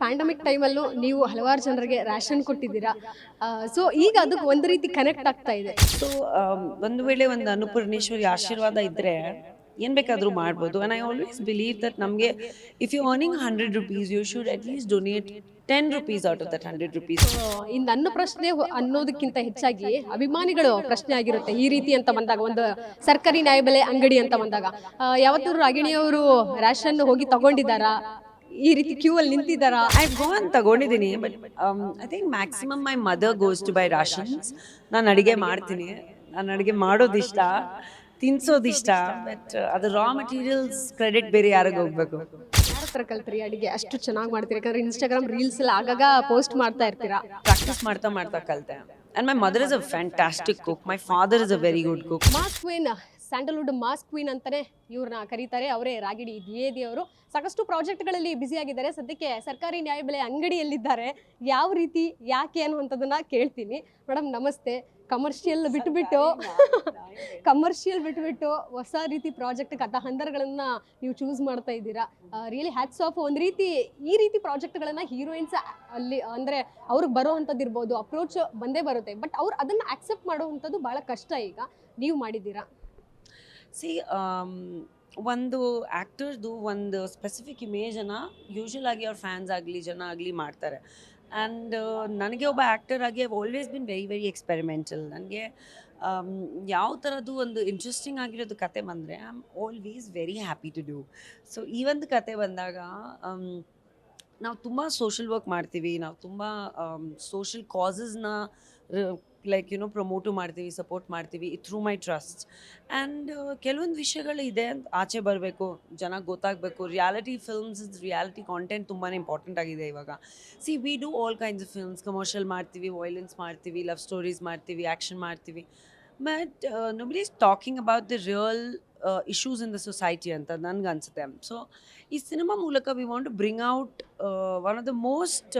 Pandemic ಟೈಮಲ್ಲೂ ನೀವು ಹಲವಾರು ಜನರಿಗೆ ರೇಷನ್ ಕೊಟ್ಟಿದ್ದೀರಾ. ಸೊ ಈಗ ಅದಕ್ಕೆ ಒಂದು ರೀತಿ ಕನೆಕ್ಟ್ ಆಗ್ತಾ ಇದೆ. ಸೊ ಒಂದು ವೇಳೆ ಒಂದು ಅನ್ನಪೂರ್ಣೇಶ್ವರಿ ಆಶೀರ್ವಾದ ಇದ್ದರೆ ಏನು ಬೇಕಾದರೂ ಮಾಡ್ಬೋದು. And I always believe that ನಮಗೆ if you earning 100 rupees you should at least donate 10 rupees out of that 100 rupees. ಈ ನನ್ನ ಪ್ರಶ್ನೆ ಅನ್ನೋದಕ್ಕಿಂತ ಹೆಚ್ಚಾಗಿ ಅಭಿಮಾನಿಗಳು ಪ್ರಶ್ನೆ ಆಗಿರುತ್ತೆ. ಈ ರೀತಿ ಅಂತ ಬಂದಾಗ ಒಂದು ಸರ್ಕಾರಿ ನ್ಯಾಯಬೆಲೆ ಅಂಗಡಿ ಅಂತ ಬಂದಾಗ ಯಾವತ್ತೂ ರಾಗಿಣಿಯವರು ರೇಷನ್ ಹೋಗಿ ತಗೊಂಡಿದ್ದಾರಾ? ಈ ರೀತಿ ಕ್ಯೂ ಅಲ್ಲಿ ನಿಂತಿದ್ದಾರಾ? ಐ ಗೋನ್ ತಗೊಂಡಿದ್ದೀನಿ, but I think maximum my mother goes to buy rations. ನಾನು ಅಡುಗೆ ಮಾಡ್ತೀನಿ, ನಾನು ಅಡುಗೆ ಮಾಡೋದಿಷ್ಟ, ತಿನ್ಸೋದಿಷ್ಟ, ಬಟ್ ಅದು ರಾ ಮೆಟೀರಿಯಲ್ಸ್ ಕ್ರೆಡಿಟ್ ಬೇರೆ ಯಾರಿಗೆ ಹೋಗ್ಬೇಕು. ಯಾರ ಹತ್ರ ಕಲ್ತ್ರಿ ಅಡಿಗೆ ಅಷ್ಟು ಚೆನ್ನಾಗಿ ಮಾಡ್ತೀರಿ? ಯಾಕಂದ್ರೆ ಇನ್ಸ್ಟಾಗ್ರಾಮ್ ರೀಲ್ಸ್ ಎಲ್ಲ ಆಗಾಗ ಪೋಸ್ಟ್ ಮಾಡ್ತಾ ಇರ್ತೀರಾ. ಪ್ರಾಕ್ಟೀಸ್ ಮಾಡ್ತಾ ಮಾಡ್ತಾ ಕಲಿತೆ. And my mother is a fantastic cook, my father is a very good cook. Mass queen, Sandalwood mass queen ಅಂತಾನೆ ಇವ್ರನ್ನ ಕರೀತಾರೆ. ಅವರೇ ರಾಗಿಣಿ ದ್ವಿವೇದಿ ಅವರು. ಸಾಕಷ್ಟು ಪ್ರಾಜೆಕ್ಟ್ಗಳಲ್ಲಿ ಬ್ಯುಸಿ ಆಗಿದ್ದಾರೆ. ಸದ್ಯಕ್ಕೆ ಸರ್ಕಾರಿ ನ್ಯಾಯಬೆಲೆ ಅಂಗಡಿಯಲ್ಲಿದ್ದಾರೆ. ಯಾವ ರೀತಿ, ಯಾಕೆ ಅನ್ನುವಂಥದ್ದನ್ನ ಕೇಳ್ತೀನಿ. ಮೇಡಮ್ ನಮಸ್ತೆ. ಕಮರ್ಷಿಯಲ್ ಬಿಟ್ಬಿಟ್ಟು ಹೊಸ ರೀತಿ ಪ್ರಾಜೆಕ್ಟ್ ಕಥಾ ಹಂದರಗಳನ್ನ ನೀವು ಚೂಸ್ ಮಾಡ್ತಾ ಇದ್ದೀರಾ. Really hats off. ಒಂದು ರೀತಿ ಈ ರೀತಿ ಪ್ರಾಜೆಕ್ಟ್ಗಳನ್ನ ಹೀರೋಯಿನ್ಸ್ ಅಲ್ಲಿ ಅಂದರೆ ಅವ್ರಿಗೆ ಬರೋವಂಥದ್ದು ಇರ್ಬೋದು, ಅಪ್ರೋಚ್ ಬಂದೇ ಬರುತ್ತೆ, ಬಟ್ ಅವ್ರು ಅದನ್ನು ಆಕ್ಸೆಪ್ಟ್ ಮಾಡುವಂಥದ್ದು ಭಾಳ ಕಷ್ಟ. ಈಗ ನೀವು ಮಾಡಿದ್ದೀರಾ. ಸಿ ಒಂದು ಆ್ಯಕ್ಟರ್ದು ಒಂದು ಸ್ಪೆಸಿಫಿಕ್ ಇಮೇಜನ್ನು ಯೂಶ್ವಲ್ ಆಗಿ ಅವ್ರ ಫ್ಯಾನ್ಸ್ ಆಗಲಿ ಜನ ಆಗಲಿ ಮಾಡ್ತಾರೆ. ಆ್ಯಂಡ್ ನನಗೆ ಒಬ್ಬ ಆ್ಯಕ್ಟರ್ ಆಗಿ I've always been very very experimental. ನನಗೆ ಯಾವ ಥರದ್ದು ಒಂದು ಇಂಟ್ರೆಸ್ಟಿಂಗ್ ಆಗಿರೋದು ಕತೆ ಬಂದರೆ I am always very happy to do. So ಈ ಒಂದು ಕತೆ ಬಂದಾಗ ನಾವು ತುಂಬ ಸೋಷಲ್ ವರ್ಕ್ ಮಾಡ್ತೀವಿ, ನಾವು ತುಂಬ ಸೋಷಲ್ ಕಾಸಸ್ನ ಲೈಕ್ ಪ್ರಮೋಟು ಮಾಡ್ತೀವಿ, ಸಪೋರ್ಟ್ ಮಾಡ್ತೀವಿ ಥ್ರೂ ಮೈ ಟ್ರಸ್ಟ್. ಆ್ಯಂಡ್ ಕೆಲವೊಂದು ವಿಷಯಗಳು ಇದೆ ಆಚೆ ಬರಬೇಕು, ಜನ ಗೊತ್ತಾಗಬೇಕು. ರಿಯಾಲಿಟಿ ಫಿಲ್ಮ್ಸ್, ರಿಯಾಲಿಟಿ ಕಾಂಟೆಂಟ್ ತುಂಬಾ ಇಂಪಾರ್ಟೆಂಟ್ ಆಗಿದೆ ಇವಾಗ. See we do all kinds of films, commercial ಮಾಡ್ತೀವಿ, ವೈಲೆನ್ಸ್ ಮಾಡ್ತೀವಿ, ಲವ್ ಸ್ಟೋರೀಸ್ ಮಾಡ್ತೀವಿ, ಆ್ಯಕ್ಷನ್ ಮಾಡ್ತೀವಿ, but nobody is talking about the real issues in the society ಅಂತ ನನಗೆ ಅನಿಸುತ್ತೆ. ಸೊ ಈ ಸಿನಿಮಾ ಮೂಲಕ we want to bring out one of the most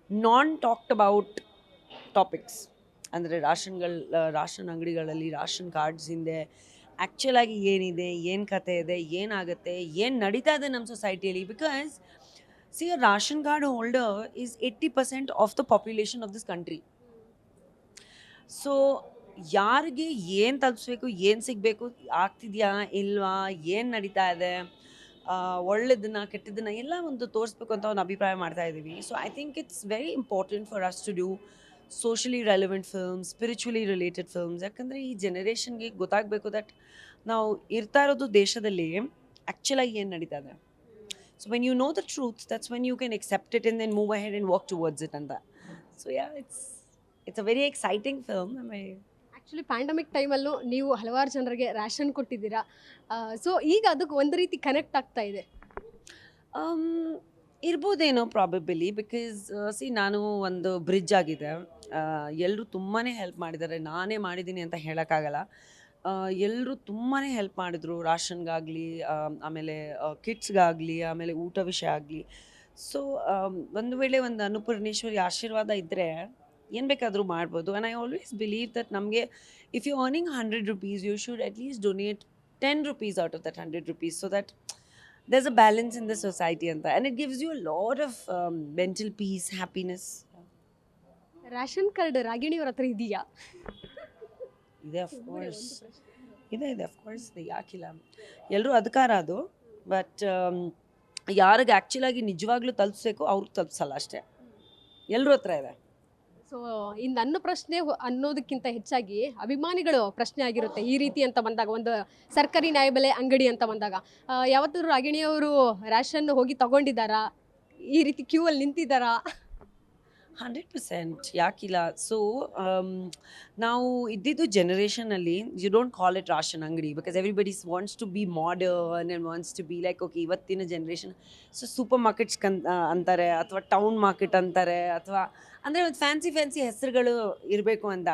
non talked about topics. ಅಂದರೆ ರಾಷನ್ ಅಂಗಡಿಗಳಲ್ಲಿ ರಾಷನ್ ಕಾರ್ಡ್ಸ್ ಹಿಂದೆ ಆ್ಯಕ್ಚುಲಾಗಿ ಏನಿದೆ, ಏನು ಕತೆ ಇದೆ, ಏನಾಗುತ್ತೆ, ಏನು ನಡೀತಾ ಇದೆ ನಮ್ಮ ಸೊಸೈಟಿಯಲ್ಲಿ. Because see a ration card holder is 80% of the population of this country. So ಯಾರಿಗೆ ಏನು ತಲುಪಿಸ್ಬೇಕು, ಏನು ಸಿಗಬೇಕು, ಆಗ್ತಿದೆಯಾ ಇಲ್ವಾ, ಏನು ನಡೀತಾ ಇದೆ, ಒಳ್ಳೆದನ್ನ ಕೆಟ್ಟದನ್ನ ಎಲ್ಲ ಒಂದು ತೋರಿಸ್ಬೇಕು ಅಂತ ಒಂದು ಅಭಿಪ್ರಾಯ ಮಾಡ್ತಾ ಇದ್ದೀವಿ. So I think it's very important for us to do socially relevant films, spiritually related films. ಯಾಕಂದರೆ ಈ ಜನರೇಷನ್ಗೆ ಗೊತ್ತಾಗಬೇಕು ದಟ್ ನಾವು ಇರ್ತಾ ಇರೋದು ದೇಶದಲ್ಲಿ ಆ್ಯಕ್ಚುಲಾಗಿ ಏನು ನಡೀತಾ ಇದೆ. So when you know the truth, that's when you can accept it and then move ahead and walk towards it ಅಂತ. So yeah it's a very exciting film. Actually pandemic ಟೈಮಲ್ಲೂ ನೀವು ಹಲವಾರು ಜನರಿಗೆ ರೇಷನ್ ಕೊಟ್ಟಿದ್ದೀರಾ. ಸೊ ಈಗ ಅದಕ್ಕೆ ಒಂದು ರೀತಿ ಕನೆಕ್ಟ್ ಆಗ್ತಾ ಇದೆ. ಇರ್ಬೋದೇನೋ ಪ್ರಾಬಬಿಲಿ, ಬಿಕಾಸ್ ಸಿ ನಾನು ಒಂದು ಬ್ರಿಡ್ಜ್ ಆಗಿದೆ. ಎಲ್ಲರೂ ತುಂಬಾ ಹೆಲ್ಪ್ ಮಾಡಿದ್ದಾರೆ, ನಾನೇ ಮಾಡಿದ್ದೀನಿ ಅಂತ ಹೇಳೋಕ್ಕಾಗಲ್ಲ. ಎಲ್ಲರೂ ತುಂಬಾ ಹೆಲ್ಪ್ ಮಾಡಿದ್ರು, ರಾಷನ್ಗಾಗಲಿ, ಆಮೇಲೆ ಕಿಟ್ಸ್ಗಾಗಲಿ, ಆಮೇಲೆ ಊಟ ವಿಷಯ ಆಗಲಿ. ಸೊ ಒಂದು ವೇಳೆ ಒಂದು ಅನ್ನಪೂರ್ಣೇಶ್ವರಿ ಆಶೀರ್ವಾದ ಇದ್ದರೆ ಏನು ಬೇಕಾದರೂ ಮಾಡ್ಬೋದು. And I always believe that ನಮಗೆ if you earning 100 rupees you should at least donate 10 rupees out of that 100 rupees, so that there's a balance in the society anta, and it gives you a lot of mental peace, happiness. Ration card ರಾಗಿಣಿಯವ್ರ ಹತ್ರ ಇದೆಯಾ? ಇದೆ of course, ಇದೆ of course, ಯಾಕಿಲ್ಲ. ಎಲ್ಲರೂ ಅಧಿಕಾರ ಅದು, but ಯಾರಿಗೆ ಆ್ಯಕ್ಚುಲಾಗಿ ನಿಜವಾಗ್ಲೂ ತಲುಪಿಸ್ಬೇಕು ಅವ್ರಿಗೆ ತಲುಪಿಸಲ್ಲ ಅಷ್ಟೇ. ಎಲ್ಲರ ಹತ್ರ ಇದೆ. ಸೊ ಈ ನನ್ನ ಪ್ರಶ್ನೆ ಅನ್ನೋದಕ್ಕಿಂತ ಹೆಚ್ಚಾಗಿ ಅಭಿಮಾನಿಗಳು ಪ್ರಶ್ನೆ ಆಗಿರುತ್ತೆ. ಈ ರೀತಿ ಅಂತ ಬಂದಾಗ ಒಂದು ಸರ್ಕಾರಿ ನ್ಯಾಯಬೆಲೆ ಅಂಗಡಿ ಅಂತ ಬಂದಾಗ ಯಾವತ್ತೂ ರಾಗಿಣಿಯವರು ರೇಷನ್ ಹೋಗಿ ತಗೊಂಡಿದ್ದಾರಾ? ಈ ರೀತಿ ಕ್ಯೂ ಅಲ್ಲಿ ನಿಂತಿದ್ದಾರಾ? 100% ಯಾಕಿಲ್ಲ. ಸೊ ನಾವು ಇದ್ದಿದ್ದು ಜನರೇಷನಲ್ಲಿ you don't call it ration ಅಂಗಡಿ, because everybody wants to be modern and wants to be like okay ಇವತ್ತಿನ ಜನ್ರೇಷನ್ ಸೊ ಸೂಪರ್ ಮಾರ್ಕೆಟ್ಸ್ ಅಂತಾರೆ, ಅಥವಾ ಟೌನ್ ಮಾರ್ಕೆಟ್ ಅಂತಾರೆ, ಅಥವಾ ಅಂದರೆ ಒಂದು ಫ್ಯಾನ್ಸಿ ಹೆಸರುಗಳು ಇರಬೇಕು ಅಂತ.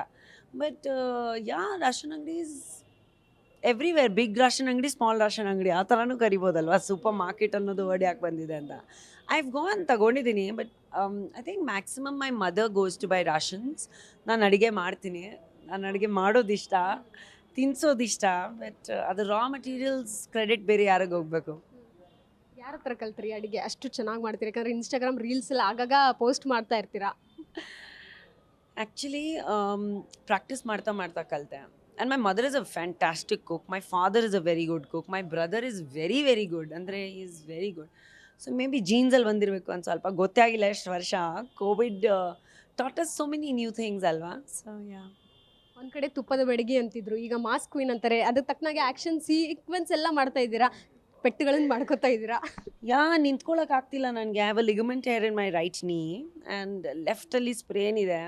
ಬಟ್ ಯಾ ರಾಷನ್ ಅಂಗಡಿ ಈಸ್ ಎವ್ರಿವೇರ್. ಬಿಗ್ ರಾಷನ್ ಅಂಗಡಿ, ಸ್ಮಾಲ್ ರಾಷನ್ ಅಂಗಡಿ ಆ ಥರನೂ ಕರಿಬೋದಲ್ವಾ. ಸೂಪರ್ ಮಾರ್ಕೆಟ್ ಅನ್ನೋದು ವರ್ಡ್ ಯಾಕೆ ಬಂದಿದೆ ಅಂತ ಐವ್ ಗೋನ್ ತಗೊಂಡಿದ್ದೀನಿ, but I think maximum my mother goes to buy rations. ನಾನು ಅಡುಗೆ ಮಾಡ್ತೀನಿ, ನಾನು ಅಡುಗೆ ಮಾಡೋದಿಷ್ಟ, ತಿನ್ಸೋದಿಷ್ಟ, ಬಟ್ ಅದು ರಾ ಮೆಟೀರಿಯಲ್ಸ್ ಕ್ರೆಡಿಟ್ ಬೇರೆ ಯಾರಿಗೆ ಹೋಗಬೇಕು. ಯಾರ ಹತ್ರ ಕಲ್ತ್ರಿ ಅಡಿಗೆ ಅಷ್ಟು ಚೆನ್ನಾಗಿ ಮಾಡ್ತೀರಾ? ಯಾಕಂದ್ರೆ ಇನ್ಸ್ಟಾಗ್ರಾಮ್ ರೀಲ್ಸ್ ಎಲ್ಲ ಆಗಾಗ ಪೋಸ್ಟ್ ಮಾಡ್ತಾ ಇರ್ತೀರಾ. ಆ್ಯಕ್ಚುಲಿ ಪ್ರಾಕ್ಟೀಸ್ ಮಾಡ್ತಾ ಮಾಡ್ತಾ ಕಲಿತೆ. And my mother is a fantastic cook, my father is a very good cook, my brother is very very good, ಅಂದರೆ is very good. So maybe ಜೀನ್ಸಲ್ಲಿ ಬಂದಿರಬೇಕು ಒಂದು ಸ್ವಲ್ಪ, ಗೊತ್ತೇ ಆಗಿಲ್ಲ ಎಷ್ಟು ವರ್ಷ. Covid taught us so many new things ಅಲ್ವಾ. ಸೊ ಯಾ, ಒಂದ್ ಕಡೆ ತುಪ್ಪದ ಬೆಡಗಿ ಅಂತಿದ್ರು, ಈಗ ಮಾಸ್ ಕ್ವೀನ್ ಅಂತಾರೆ. ಅದಕ್ಕೆ ತಕ್ಕನಾಗೆ ಆಕ್ಷನ್ ಸೀಕ್ವೆನ್ಸ್ ಎಲ್ಲ ಮಾಡ್ತಾ ಇದ್ದೀರಾ, ಪೆಟ್ಟುಗಳನ್ನ ಮಾಡ್ಕೋತಾ ಇದ್ದೀರಾ. ನಿಂತ್ಕೊಳ್ಳೋಕೆ ಆಗ್ತಿಲ್ಲ ನನಗೆ. Have a ligament tear in my right knee and ಲೆಫ್ಟಲ್ಲಿ ಸ್ಪ್ರೇನ್ ಇದೆ.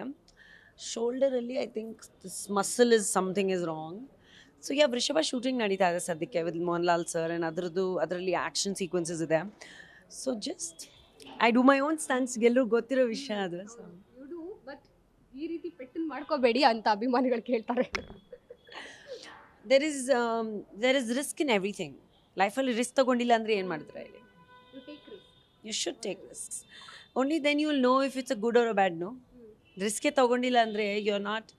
ಶೋಲ್ಡರಲ್ಲಿ I think this muscle is something is wrong. So yeah, Vrushabha shooting ನಡೀತಾ ಇದೆ ಸದ್ಯಕ್ಕೆ ವಿತ್ ಮೋಹನ್ಲಾಲ್ ಸರ್, ಆ್ಯಂಡ್ ಅದರಲ್ಲಿ ಆ್ಯಕ್ಷನ್ ಸೀಕ್ವೆನ್ಸಸ್ ಇದೆ. So just I do my own stunts, ಗೆಲ್ಲರೂ ಗೊತ್ತಿರೋ ವಿಷಯ ಅದು. ಸೊ ಬಟ್ ಈ ರೀತಿ ಪೆಟ್ಟನ್ನು ಮಾಡ್ಕೋಬೇಡಿ ಅಂತ ಅಭಿಮಾನಿಗಳು ಕೇಳ್ತಾರೆ. There is risk in everything. ಲೈಫಲ್ಲಿ ರಿಸ್ಕ್ ತೊಗೊಂಡಿಲ್ಲ ಅಂದರೆ ಏನು ಮಾಡ್ತಾರೆ ಇಲ್ಲಿ? You should take risks. Only then you will know if it's a good or a bad. No, ರಿಸ್ಕೇ ತೊಗೊಂಡಿಲ್ಲ ಅಂದರೆ ಯು ಆರ್ ನಾಟ್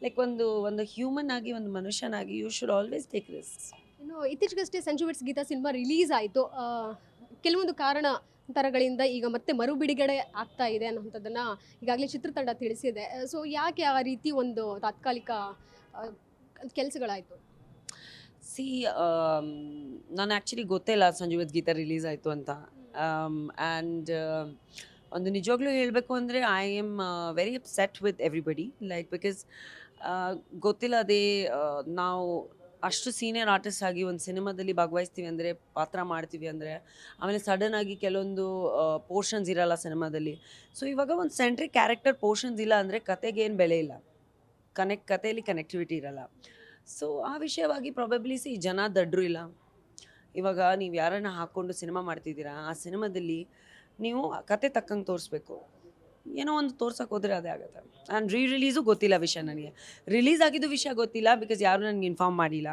ಲೈಕ್ ಒಂದು ಹ್ಯೂಮನ್ ಆಗಿ, ಒಂದು ಮನುಷ್ಯನಾಗಿ you should always take risks. ಇನ್ನು ಇತ್ತೀಚೆಗಷ್ಟೇ Sanju weds Geetha cinema release ಆಯಿತು. ಕೆಲವೊಂದು ಕಾರಣಾಂತರಗಳಿಂದ ಈಗ ಮತ್ತೆ ಮರು ಬಿಡುಗಡೆ ಆಗ್ತಾ ಇದೆ ಅನ್ನೋಂಥದ್ದನ್ನು ಈಗಾಗಲೇ ಚಿತ್ರತಂಡ ತಿಳಿಸಿದೆ. ಸೊ ಯಾಕೆ ಆ ರೀತಿ ಒಂದು ತಾತ್ಕಾಲಿಕ ಕೆಲಸಗಳಾಯಿತು? ಸಿ, ನಾನು ಆ್ಯಕ್ಚುಲಿ ಗೊತ್ತೇ ಇಲ್ಲ ಸಂಜು ವೆಡ್ಸ್ ಗೀತಾ ರಿಲೀಸ್ ಆಯಿತು ಅಂತ. ಆ್ಯಂಡ್ ಒಂದು ನಿಜವಾಗ್ಲೂ ಹೇಳಬೇಕು ಅಂದರೆ I am very upset with everybody, like because ಗೊತ್ತಿಲ್ಲ ಅದೇ ನಾವು ಅಷ್ಟು ಸೀನಿಯರ್ ಆರ್ಟಿಸ್ಟ್ ಆಗಿ ಒಂದು ಸಿನಿಮಾದಲ್ಲಿ ಭಾಗವಹಿಸ್ತೀವಿ ಅಂದರೆ, ಪಾತ್ರ ಮಾಡ್ತೀವಿ ಅಂದರೆ, ಆಮೇಲೆ ಸಡನ್ನಾಗಿ ಕೆಲವೊಂದು ಪೋರ್ಷನ್ಸ್ ಇರಲ್ಲ ಸಿನಿಮಾದಲ್ಲಿ. ಸೊ ಇವಾಗ ಒಂದು ಸೆಂಟ್ರಿಕ್ ಕ್ಯಾರೆಕ್ಟರ್ ಪೋರ್ಷನ್ಸ್ ಇಲ್ಲ ಅಂದರೆ ಕತೆಗೆ ಏನು ಬೆಲೆ ಇಲ್ಲ, ಕತೆಯಲ್ಲಿ ಕನೆಕ್ಟಿವಿಟಿ ಇರಲ್ಲ. ಸೊ ಆ ವಿಷಯವಾಗಿ ಪ್ರಾಬಬ್ಲಿ ಜನ ದಡ್ರು ಇಲ್ಲ. ಇವಾಗ ನೀವು ಯಾರನ್ನ ಹಾಕ್ಕೊಂಡು ಸಿನಿಮಾ ಮಾಡ್ತಿದ್ದೀರಾ, ಆ ಸಿನಿಮಾದಲ್ಲಿ ನೀವು ಕತೆ ತಕ್ಕಂಗೆ ತೋರಿಸ್ಬೇಕು. ಏನೋ ಒಂದು ತೋರ್ಸಕ್ಕೆ ಹೋದರೆ ಅದೇ ಆಗುತ್ತೆ. ಆ್ಯಂಡ್ ರಿಲೀಸು ಗೊತ್ತಿಲ್ಲ ವಿಷಯ ನನಗೆ. ರಿಲೀಸ್ ಆಗಿದ್ದು ವಿಷಯ ಗೊತ್ತಿಲ್ಲ, ಬಿಕಾಸ್ ಯಾರೂ ನನಗೆ ಇನ್ಫಾರ್ಮ್ ಮಾಡಿಲ್ಲ.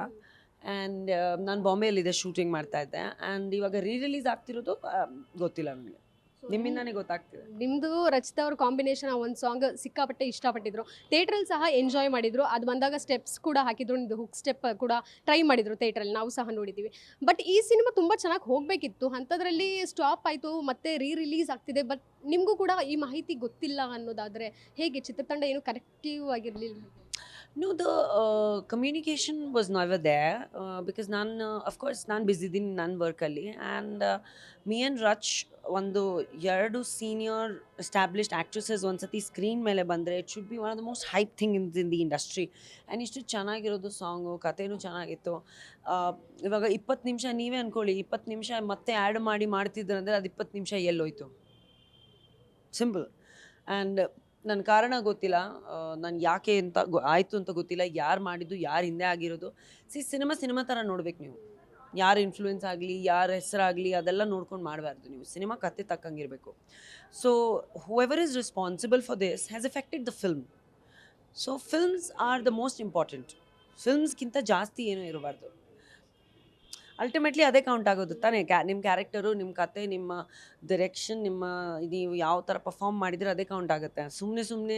ಆ್ಯಂಡ್ ನಾನು ಬಾಂಬೆಯಲ್ಲಿದೆ, ಶೂಟಿಂಗ್ ಮಾಡ್ತಾಯಿದ್ದೆ. ಆ್ಯಂಡ್ ಇವಾಗ ರಿಲೀಸ್ ಆಗ್ತಿರೋದು ಗೊತ್ತಿಲ್ಲ ನನಗೆ, ನಿಮ್ಮಿಂದಾನೇ ಗೊತ್ತಾಗ್ತಿದೆ. ನಿಮ್ಮದು ರಚಿತಾ ಅವ್ರ ಕಾಂಬಿನೇಷನ್ ಆ ಒಂದು ಸಾಂಗ್ ಸಿಕ್ಕಾಪಟ್ಟೆ ಇಷ್ಟಪಟ್ಟಿದ್ರು, ಥಿಯೇಟ್ರಲ್ಲಿ ಸಹ ಎಂಜಾಯ್ ಮಾಡಿದ್ರು. ಅದು ಬಂದಾಗ ಸ್ಟೆಪ್ಸ್ ಕೂಡ ಹಾಕಿದ್ರು, ನಿಮ್ಮದು ಹುಕ್ ಸ್ಟೆಪ್ ಕೂಡ ಟ್ರೈ ಮಾಡಿದ್ರು ಥಿಯೇಟ್ರಲ್ಲಿ, ನಾವು ಸಹ ನೋಡಿದ್ದೀವಿ. ಬಟ್ ಈ ಸಿನಿಮಾ ತುಂಬ ಚೆನ್ನಾಗಿ ಹೋಗಬೇಕಿತ್ತು, ಅಂಥದ್ರಲ್ಲಿ ಸ್ಟಾಪ್ ಆಯಿತು, ಮತ್ತೆ ರಿಲೀಸ್ ಆಗ್ತಿದೆ. ಬಟ್ ನಿಮಗೂ ಕೂಡ ಈ ಮಾಹಿತಿ ಗೊತ್ತಿಲ್ಲ ಅನ್ನೋದಾದರೆ ಹೇಗೆ? ಚಿತ್ರತಂಡ ಏನು ಕರೆಕ್ಟಿವ್ ಆಗಿರಲಿಲ್ಲ? No, the communication was never there because ನಾನು ಬ್ಯುಸಿ ಇದ್ದೀನಿ ನನ್ನ ವರ್ಕಲ್ಲಿ. ಆ್ಯಂಡ್ ಮೀ ಆ್ಯಂಡ್ ರಚ್ ಒಂದು 2 ಸೀನಿಯರ್ ಎಸ್ಟಾಬ್ಲಿಷ್ಡ್ ಆ್ಯಕ್ಟ್ರೆಸಸ್ ಒಂದು ಸತಿ ಸ್ಕ್ರೀನ್ ಮೇಲೆ ಬಂದರೆ it should be one of the most hype thing in the industry. And ಇಷ್ಟು ಚೆನ್ನಾಗಿರೋದು ಸಾಂಗು, ಕಥೆನೂ ಚೆನ್ನಾಗಿತ್ತು. ಇವಾಗ 20 ನಿಮಿಷ ನೀವೇ ಅಂದ್ಕೊಳ್ಳಿ, 20 ನಿಮಿಷ ಮತ್ತೆ ಆ್ಯಡ್ ಮಾಡ್ತಿದ್ರು ಅಂದರೆ ಅದು 20 ನಿಮಿಷ ಎಲ್ಲೋಯ್ತು? ಸಿಂಪಲ್. ಆ್ಯಂಡ್ ನನ್ನ ಕಾರಣ ಗೊತ್ತಿಲ್ಲ, ನಾನು ಯಾಕೆ ಅಂತ ಆಯಿತು ಅಂತ ಗೊತ್ತಿಲ್ಲ, ಯಾರು ಮಾಡಿದ್ದು, ಯಾರು ಹಿಂದೆ ಆಗಿರೋದು. ಸಿನಿಮಾ ಥರ ನೋಡ್ಬೇಕು ನೀವು. ಯಾರು ಇನ್ಫ್ಲೂಯೆನ್ಸ್ ಆಗಲಿ, ಯಾರ ಹೆಸರಾಗಲಿ, ಅದೆಲ್ಲ ನೋಡ್ಕೊಂಡು ಮಾಡಬಾರ್ದು ನೀವು. ಸಿನಿಮಾ ಕತೆ ತಕ್ಕಂಗಿರಬೇಕು. So whoever is responsible for this has affected the film. So films are the most important. ಫಿಲ್ಮ್ಸ್ಗಿಂತ ಜಾಸ್ತಿ ಏನೂ ಇರಬಾರ್ದು. ಅಲ್ಟಿಮೇಟ್ಲಿ ಅದೇ ಕೌಂಟ್ ಆಗೋದು ತಾನೇ. ನಿಮ್ಮ ಕ್ಯಾರೆಕ್ಟರು, ನಿಮ್ಮ ಕತೆ, ನಿಮ್ಮ ಡೈರೆಕ್ಷನ್, ನೀವು ಯಾವ ಥರ ಪರ್ಫಾರ್ಮ್ ಮಾಡಿದರೆ ಅದೇ ಕೌಂಟ್ ಆಗುತ್ತೆ. ಸುಮ್ಮನೆ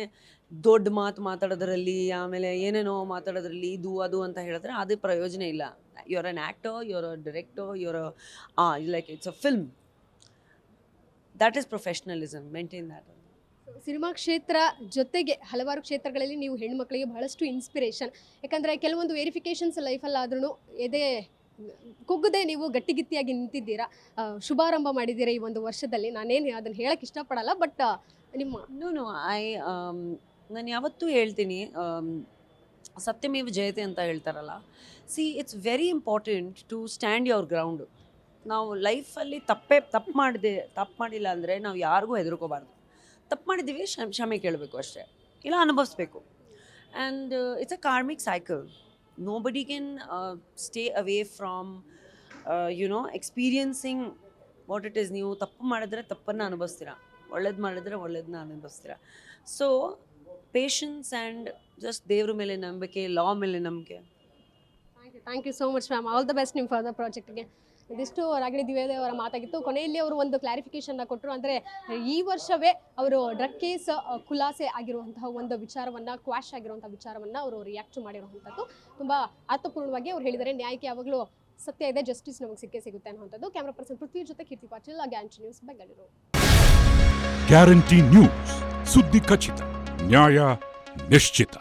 ದೊಡ್ಡ ಮಾತಾಡೋದ್ರಲ್ಲಿ, ಆಮೇಲೆ ಏನೇನೋ ಮಾತಾಡೋದ್ರಲ್ಲಿ, ಇದು ಅದು ಅಂತ ಹೇಳಿದ್ರೆ ಅದು ಪ್ರಯೋಜನ ಇಲ್ಲ. You are an actor, you are a director, you are like it's a film. That is professionalism. Maintain that. Cinema ಕ್ಷೇತ್ರ ಜೊತೆಗೆ ಹಲವಾರು ಕ್ಷೇತ್ರಗಳಲ್ಲಿ ನೀವು ಹೆಣ್ಮಕ್ಳಿಗೆ ಬಹಳಷ್ಟು ಇನ್ಸ್ಪಿರೇಷನ್. ಯಾಕಂದರೆ ಕೆಲವೊಂದು ವೆರಿಫಿಕೇಷನ್ಸ್ ಲೈಫಲ್ಲಾದ್ರೂ ಎದೆ ಕುಗ್ಗದೆ ನೀವು ಗಟ್ಟಿಗಿತ್ತಿಯಾಗಿ ನಿಂತಿದ್ದೀರಾ, ಶುಭಾರಂಭ ಮಾಡಿದ್ದೀರಾ ಈ ಒಂದು ವರ್ಷದಲ್ಲಿ. ನಾನೇನು ಅದನ್ನು ಹೇಳಕ್ಕೆ ಇಷ್ಟಪಡಲ್ಲ, ಬಟ್ ನಿಮ್ಮ ನಾನು ಯಾವತ್ತೂ ಹೇಳ್ತೀನಿ, ಸತ್ಯಮೇವ ಜಯತೆ ಅಂತ ಹೇಳ್ತಾರಲ್ಲ. It's very important to stand your ground. ನಾವು ಲೈಫಲ್ಲಿ ತಪ್ಪು ಮಾಡಿಲ್ಲ ಅಂದರೆ ನಾವು ಯಾರಿಗೂ ಹೆದರ್ಕೋಬಾರ್ದು. ತಪ್ಪು ಮಾಡಿದ್ದೀವಿ, ಕ್ಷಮೆ ಕೇಳಬೇಕು ಅಷ್ಟೇ, ಇಲ್ಲ ಅನುಭವಿಸ್ಬೇಕು. And it's a karmic cycle. Nobody can stay away from experiencing what it is. ನೀವು ತಪ್ಪು ಮಾಡಿದ್ರೆ ತಪ್ಪನ್ನು ಅನುಭವಿಸ್ತೀರಾ, ಒಳ್ಳೇದು ಮಾಡಿದ್ರೆ ಒಳ್ಳೇದನ್ನ ಅನುಭವಿಸ್ತೀರಾ. ಸೊ ಪೇಷನ್ಸ್ ಆ್ಯಂಡ್ ಜಸ್ಟ್ ದೇವ್ರ ಮೇಲೆ ನಂಬಿಕೆ, ಲಾ ಮೇಲೆ ನಂಬಿಕೆ. Thank you so much ma'am. All the best ನಿಮ್ಮ ಫರ್ದರ್ ಪ್ರಾಜೆಕ್ಟ್ಗೆ. ಇದಿಷ್ಟು ರಾಗಿಣಿ ದ್ವಿವೇದಿ ಅವರ ಮಾತಾಗಿತ್ತು. ಕೊನೆಯಲ್ಲಿ ಅವರು ಒಂದು ಕ್ಲಾರಿಫಿಕೇಶನ್ನ ಕೊಟ್ಟರು. ಅಂದರೆ ಈ ವರ್ಷವೇ ಅವರು ಡ್ರಗ್ ಕೇಸ್ ಖುಲಾಸೆ ಆಗಿರುವಂತಹ ಒಂದು ವಿಚಾರವನ್ನು, ಕ್ವಾಶ್ ಆಗಿರುವಂಥ ವಿಚಾರವನ್ನು ಅವರು ರಿಯಾಕ್ಟ್ ಮಾಡಿರುವಂಥದ್ದು ತುಂಬ ಅರ್ಥಪೂರ್ಣವಾಗಿ ಅವ್ರು ಹೇಳಿದ್ದಾರೆ. ನ್ಯಾಯಕ್ಕೆ ಯಾವಾಗಲೂ ಸತ್ಯ ಇದೆ, ಜಸ್ಟಿಸ್ ನಮಗೆ ಸಿಕ್ಕೇ ಸಿಗುತ್ತೆ ಅನ್ನೋಂಥದ್ದು. ಕ್ಯಾಮ್ರಾ ಪರ್ಸನ್ ಪೃಥ್ವಿ ಜೊತೆ Keerthi Patil, guarantee news, Bengaluru. Guarantee news, ಸುದ್ದಿ ಖಚಿತ, ನ್ಯಾಯ ನಿಶ್ಚಿತ.